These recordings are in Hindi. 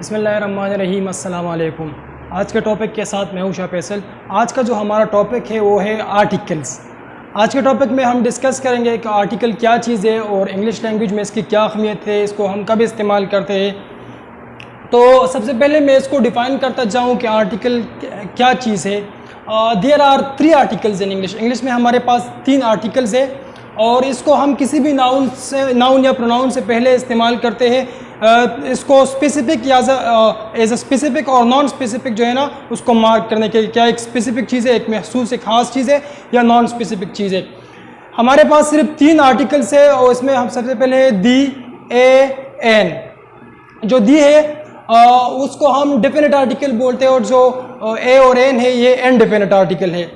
बिस्मिल्लाहिर्रहमानिर्रहीम अस्सलाम वालेकुम। आज के टॉपिक के साथ मैं हूं शाह फैसल। आज का जो हमारा टॉपिक है वो है आर्टिकल्स। आज के टॉपिक में हम डिस्कस करेंगे कि आर्टिकल क्या चीज़ है और इंग्लिश लैंग्वेज में इसकी क्या अहमियत है, इसको हम कब इस्तेमाल करते हैं। तो सबसे पहले मैं इसको डिफ़ाइन करता जाऊँ कि आर्टिकल क्या चीज़ है। There are 3 articles in English में हमारे पास 3 आर्टिकल्स है और इसको हम किसी भी नाउन या प्रोनाउन से पहले इस्तेमाल करते हैं। इसको स्पेसिफिक या एज अ स्पेसिफिक और नॉन स्पेसिफिक जो है ना उसको मार्क करने के, क्या एक स्पेसिफिक चीज़ है, एक महसूस एक ख़ास चीज़ है या नॉन स्पेसिफिक चीज़ है। हमारे पास सिर्फ 3 आर्टिकल्स है और इसमें हम सबसे पहले दी, ए, एन। जो दी है उसको हम डेफिनेट आर्टिकल बोलते हैं और जो ए और एन है ये इनडेफिनेट आर्टिकल है।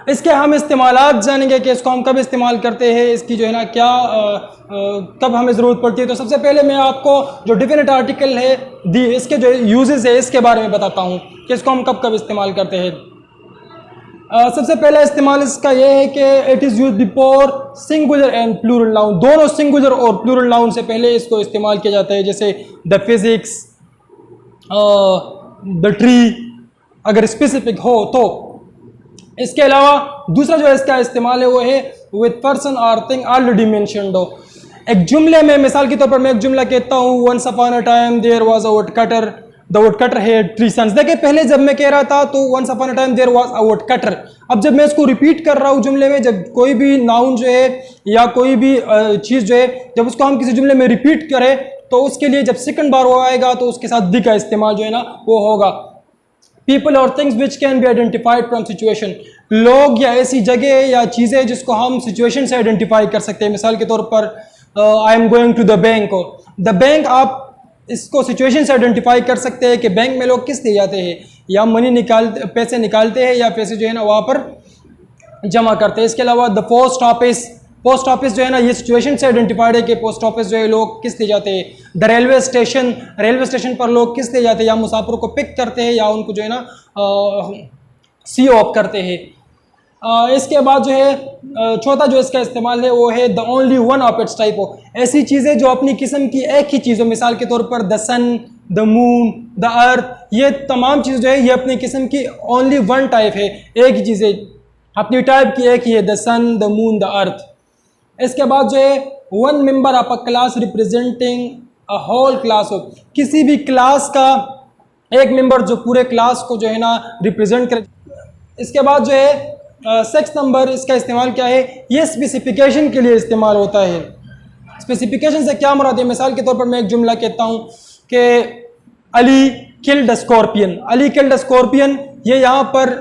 इसके हम इस्तेमालात जानेंगे कि इसको हम कब इस्तेमाल करते हैं, इसकी जो है ना क्या कब हमें ज़रूरत पड़ती है। तो सबसे पहले मैं आपको जो डेफिनेट आर्टिकल है दी, इसके जो यूजेस है इसके बारे में बताता हूँ कि इसको हम कब कब इस्तेमाल करते हैं। सबसे पहला इस्तेमाल इसका यह है कि it is use before singular and plural noun. दोनों सिंगुलर और प्लूरल नाउन से पहले इसको इस्तेमाल किया जाता है, जैसे द फिजिक्स, द ट्री, अगर स्पेसिफिक हो तो। इसके अलावा दूसरा जो इसका इस्तेमाल है वो है विद पर्सन और थिंग ऑलरेडी मेंशन्ड हो। एक जुमले में, मिसाल के तौर पर मैं एक जुमला कहता हूँ, once upon a time there was a wood cutter, the wood cutter had 3 sons. देखिए पहले जब मैं कह रहा था तो once upon a time there was a wood cutter. अब जब मैं इसको रिपीट कर रहा हूँ जुमले में, जब कोई भी नाउन जो है या कोई भी चीज़ जो है जब उसको हम किसी जुमले में रिपीट करें तो उसके लिए जब सेकंड बार वो आएगा तो उसके साथ दी का इस्तेमाल जो है ना वो होगा। पीपल और things which can be identified from situation. लोग या ऐसी जगह या चीज़ें जिसको हम सिचुएशन से आइडेंटिफाई कर सकते हैं। मिसाल के तौर पर I am going to the bank, the bank, आप इसको सिचुएशन से आइडेंटिफाई कर सकते हैं कि बैंक में लोग किस लिए जाते हैं, या पैसे निकालते हैं या पैसे जो है ना वहाँ पर जमा करते हैं। इसके अलावा the post office, post office जो है ना ये सिचुएशन से आइडेंटिफाइड है कि पोस्ट ऑफिस जो है लोग किस लिए जाते हैं। The railway station, railway station पर लोग किस लिए जाते हैं, या मुसाफिरों को पिक करते हैं या उनको जो है ना सी ऑफ करते हैं। इसके बाद जो है चौथा जो इसका इस्तेमाल है वो है the only one of its type हो। ऐसी चीज़ें जो अपनी किस्म की एक ही चीज़ हो, मिसाल के तौर पर the sun, the moon, the earth, ये तमाम चीज़ जो है ये अपनी किस्म की ओनली वन टाइप है, एक ही चीज़ें अपनी टाइप की एक ही है, the sun, the moon, the earth. इसके बाद जो है one member of a class representing a whole class हो। किसी भी क्लास का एक मेंबर जो पूरे क्लास को जो है ना रिप्रेजेंट करे। इसके बाद जो है 6 नंबर इसका इस्तेमाल क्या है, ये स्पेसिफिकेशन के लिए इस्तेमाल होता है। स्पेसिफिकेशन से क्या मुराद है, मिसाल के तौर पर मैं एक जुमला कहता हूँ कि Ali killed a scorpion, Ali killed a scorpion. ये यहाँ पर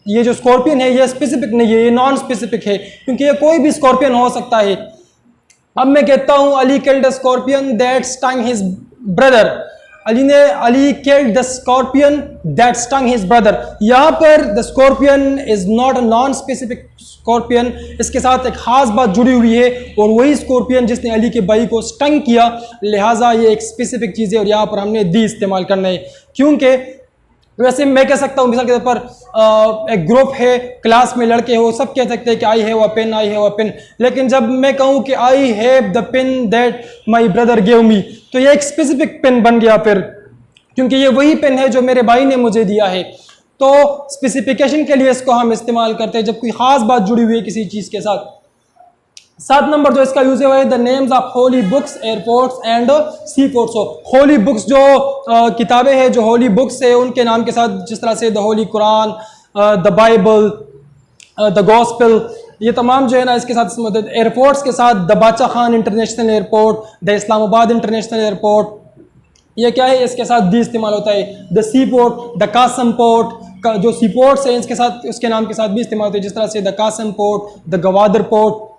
ये जो स्कॉर्पियन है ये स्पेसिफिक नहीं है, ये नॉन स्पेसिफिक है क्योंकि ये कोई भी स्कॉर्पियन हो सकता है। अब मैं कहता हूँ Ali killed a scorpion that stung his brother, Ali killed the scorpion that stung his brother. यहाँ पर the scorpion is not a non specific scorpion, इसके साथ एक खास बात जुड़ी हुई है और वही स्कॉर्पियन जिसने अली के भाई को स्टंग किया, लिहाजा ये एक स्पेसिफिक चीज़ है और यहाँ पर हमने दी इस्तेमाल करना है। क्योंकि वैसे मैं कह सकता हूँ मिसाल के तौर पर एक ग्रुप है, क्लास में लड़के हो, सब कह सकते हैं कि I have a pen, I have a pen. लेकिन जब मैं कहूँ कि I have the pen that my brother give me, तो ये एक स्पेसिफिक पेन बन गया फिर, क्योंकि ये वही पेन है जो मेरे भाई ने मुझे दिया है। तो स्पेसिफिकेशन के लिए इसको हम इस्तेमाल करते हैं जब कोई ख़ास बात जुड़ी हुई है किसी चीज़ के साथ। 7 नंबर जो इसका यूज है the names of holy books, airports and sea ports. Holy books जो किताबें हैं, जो होली बुक्स है उनके नाम के साथ, जिस तरह से the Holi Quran, the Bible, the gospel, ये तमाम जो है ना इसके साथ। एयरपोर्ट्स के साथ the Badshah Khan international airport, the Islamabad international airport, ये क्या है इसके साथ दी इस्तेमाल होता है। The sea port, the Qasim port, जो सी पोर्ट्स हैं इसके साथ, उसके नाम के साथ भी इस्तेमाल होता है, जिस तरह से the Qasim port, the Gwadar port.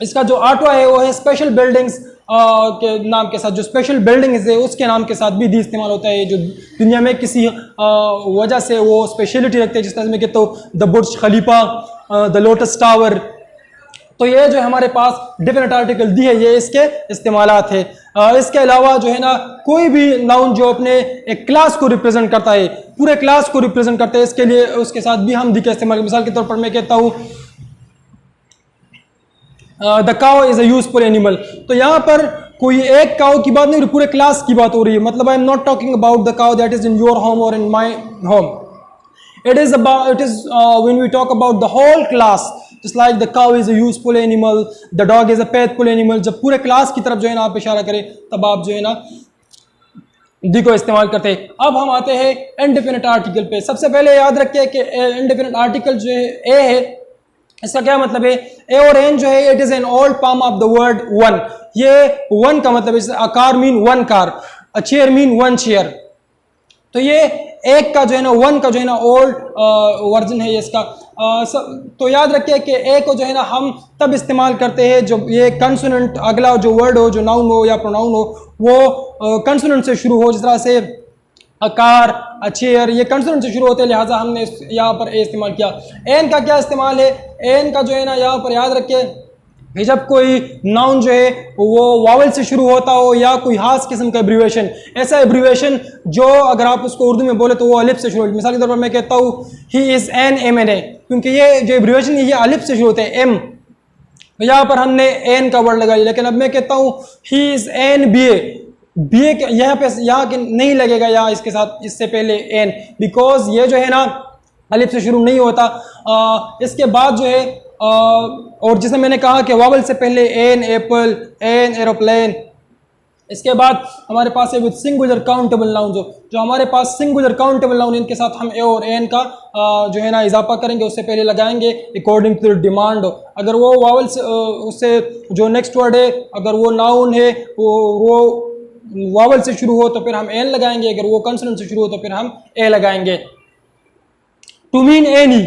इसका जो आठवां है वो है स्पेशल बिल्डिंग्स के नाम के साथ, जो स्पेशल बिल्डिंग्स है उसके नाम के साथ भी दी इस्तेमाल होता है, जो दुनिया में किसी वजह से वो स्पेशलिटी रखते हैं। जिस तरह से मैं कहता हूँ the Burj Khalifa, the lotus tower. तो ये जो हमारे पास डेफिनेट आर्टिकल दी है ये इसके इस्तेमालात है। इसके अलावा जो है ना कोई भी नाउन जो अपने एक क्लास को रिप्रेजेंट करता है, पूरे क्लास को रिप्रेजेंट करता है, इसके लिए उसके साथ भी हम दी का इस्तेमाल। मिसाल के तौर पर मैं कहता हूँ the cow is a useful animal, तो यहाँ पर कोई एक काउ की बात नहीं, पूरे क्लास की बात हो रही है। मतलब I am not talking about the cow that is in your home और in my home. It is when we talk about the whole class, just like the cow is a useful animal, the dog is a faithful animal। जब पूरे क्लास की तरफ जो है ना आप इशारा करें तब आप जो है ना दी को इस्तेमाल करते हैं। अब हम आते हैं इनडेफिनिट आर्टिकल पे। सबसे पहले याद रखिए कि इनडेफिनिट आर्टिकल जो है ए है, इसका क्या मतलब है? ए और एन जो है it is an old form of the word one. ये वन का मतलब है, a car mean one car, a chair mean one chair. तो ये एक का जो है ना, वन का जो है ना ओल्ड वर्जन है इसका। तो याद रखिए कि ए को जो है ना हम तब इस्तेमाल करते हैं जब ये कंसोनेंट, अगला जो वर्ड हो, जो नाउन हो या प्रोनाउन हो, वो कंसोनेंट से शुरू हो। जिस तरह से अ कार, अ चेयर, ये कंसोनेंट से शुरू होते हैं, लिहाजा हमने यहाँ पर ए इस्तेमाल किया। एन का क्या इस्तेमाल है? एन का जो है ना यहाँ पर याद रखिए कि जब कोई नाउन जो है वो वावल से शुरू होता हो या कोई खास किस्म का एब्रीवेशन, ऐसा एब्रीवेशन जो अगर आप उसको उर्दू में बोले तो वो अलिफ से शुरू होती है। मिसाल के तौर पर मैं कहता हूँ he is an M N A, क्योंकि ये जो एब्रीवेशन है ये अलिफ से शुरू होते हैं, एम। यहाँ पर हमने एन का वर्ड लगाया। लेकिन अब मैं कहता हूँ he is an B A, B A यहाँ पे यहाँ नहीं लगेगा यहाँ इसके साथ, इससे पहले एन, बिकॉज ये जो है ना अलिफ से शुरू नहीं होता। इसके बाद जो है और जिसे मैंने कहा कि वावल से पहले एन एप्पल, एन एरोप्लेन। इसके बाद हमारे पास है विद सिंगुलर काउंटेबल नाउन, जो हमारे पास सिंगुलर काउंटेबल नाउन, इनके साथ हम ए और एन का जो है ना इजाफा करेंगे, उससे पहले लगाएंगे अकॉर्डिंग टू द डिमांड। अगर वो वावल से उससे जो नेक्स्ट वर्ड है अगर वो नाउन है वो वावल से शुरू हो तो फिर हम एन लगाएंगे, अगर वो कंसोनेंट से शुरू हो तो फिर हम ए लगाएंगे। To mean any.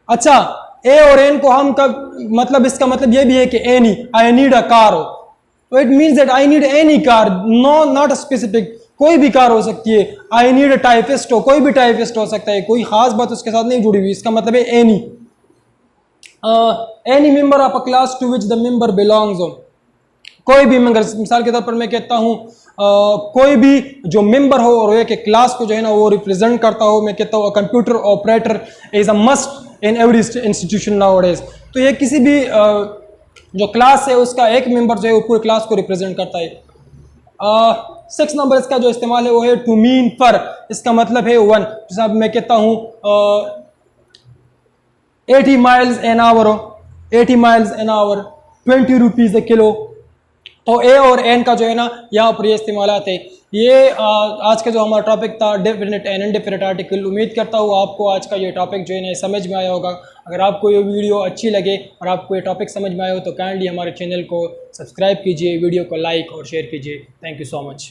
अच्छा, ए और एन को हम कब, मतलब इसका मतलब ये भी है कि any, I need a car हो, तो it means that I need any car, no not specific, कोई भी कार हो सकती है। आई नीड अ टाइपिस्ट हो, कोई भी टाइपिस्ट हो सकता है, कोई खास बात उसके साथ नहीं जुड़ी हुई, इसका मतलब है any. Any member of a class to which the member belongs हो, कोई भी मेंबर, मिसाल के तौर पर मैं कहता हूँ कोई भी जो मेंबर हो और एक क्लास को जो है ना वो रिप्रेजेंट करता हो, मैं कहता हूँ computer operator is a must in every institution nowadays. तो ये किसी भी जो क्लास है उसका एक मेंबर जो है वो पूरी क्लास को रिप्रेजेंट करता है। 6 नंबर इसका जो इस्तेमाल है वो है टू मीन पर, इसका मतलब है वन। जैसे मैं कहता हूँ 80 माइल्स एन आवर हो, 80 miles an hour, 20 rupees A kilo. तो ए और एन का जो है ना यहाँ पर ये इस्तेमाल आते हैं। ये आज का जो हमारा टॉपिक था डेफिनेट एंड इनडेफिनेट आर्टिकल। उम्मीद करता हूँ आपको आज का ये टॉपिक जो है ना समझ में आया होगा। अगर आपको ये वीडियो अच्छी लगे और आपको ये टॉपिक समझ में आया हो तो काइंडली हमारे चैनल को सब्सक्राइब कीजिए, वीडियो को लाइक और शेयर कीजिए। Thank you so much.